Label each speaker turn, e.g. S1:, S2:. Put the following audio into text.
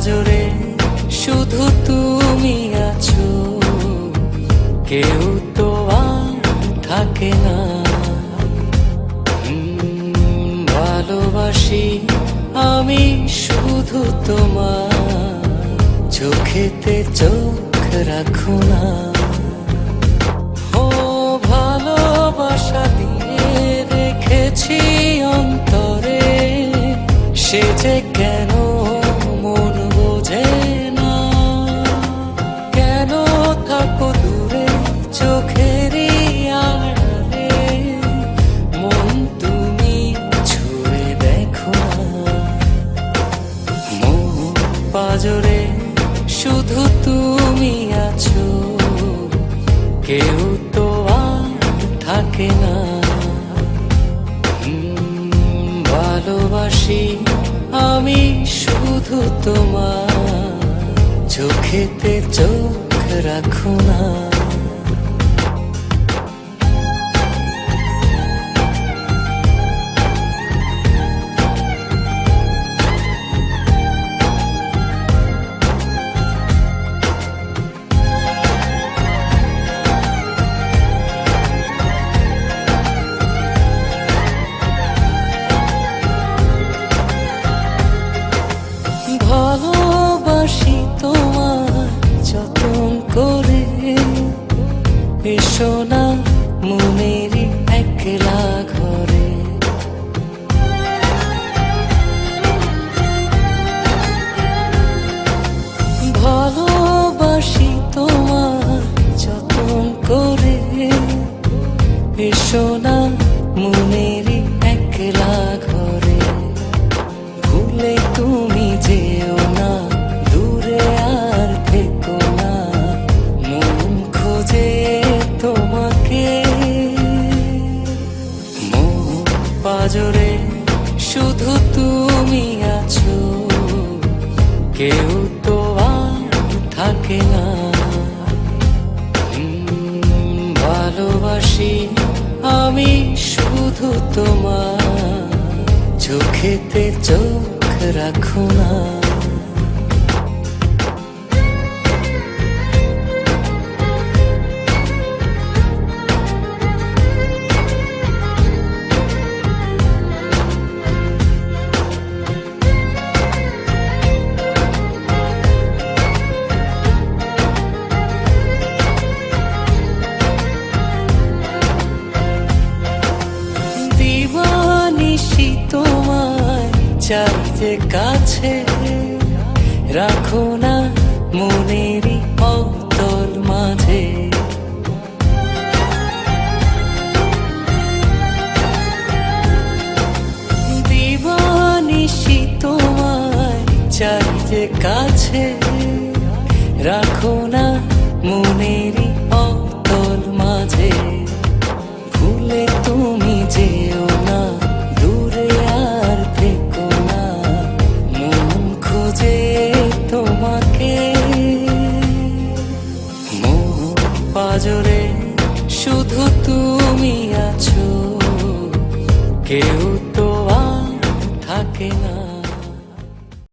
S1: পাজরে শুধু তুমি আছো, কেউ তো আর থাকে না। ভালোবাসি আমি শুধু তোমার, চোখেতে চোখ রাখো না। ও ভালোবাসা দিয়ে রেখেছি অন্তরে, সে যে কেন মন বোঝে না। কেন থাকো দূরে চোখেরই আড়ালে, মন তুমি ছুঁয়ে দেখো না। মন পাজরে শুধু তুমি আছো, কেউ তো আর থাকে না। ভালোবাসি আমি শুধু তোমার, চোখেতে চোখ রাখো না। ভালোবাসি তোমার যতন করে, এসো না মনেরই একলা ঘরে। ভালোবাসি তোমার যতন করে, এসো না মনেরই একলা ঘরে। ভুলে তুমি যেও না, দূরে আর থেকো না, মন খোঁজে তোমাকে। মন পাজরে শুধু তুমি আছো, কেউ তো আর থাকে না। ভালোবাসি আমি শুধু তোমার, চোখেতে চোখ রাখো না। দিবানিশি তোমায় চাই যে কাছে, রাখো না মনেরই অতল মাঝে। দিবানিশি তোমায় চাই যে কাছে, রাখো না মনেরই অতল মাঝে। ভুলে তুমি যেও না, দূরে আর থেকো না, মন খোঁজে তোমাকে। মন পাজরে শুধু তুমি আছো, কেউ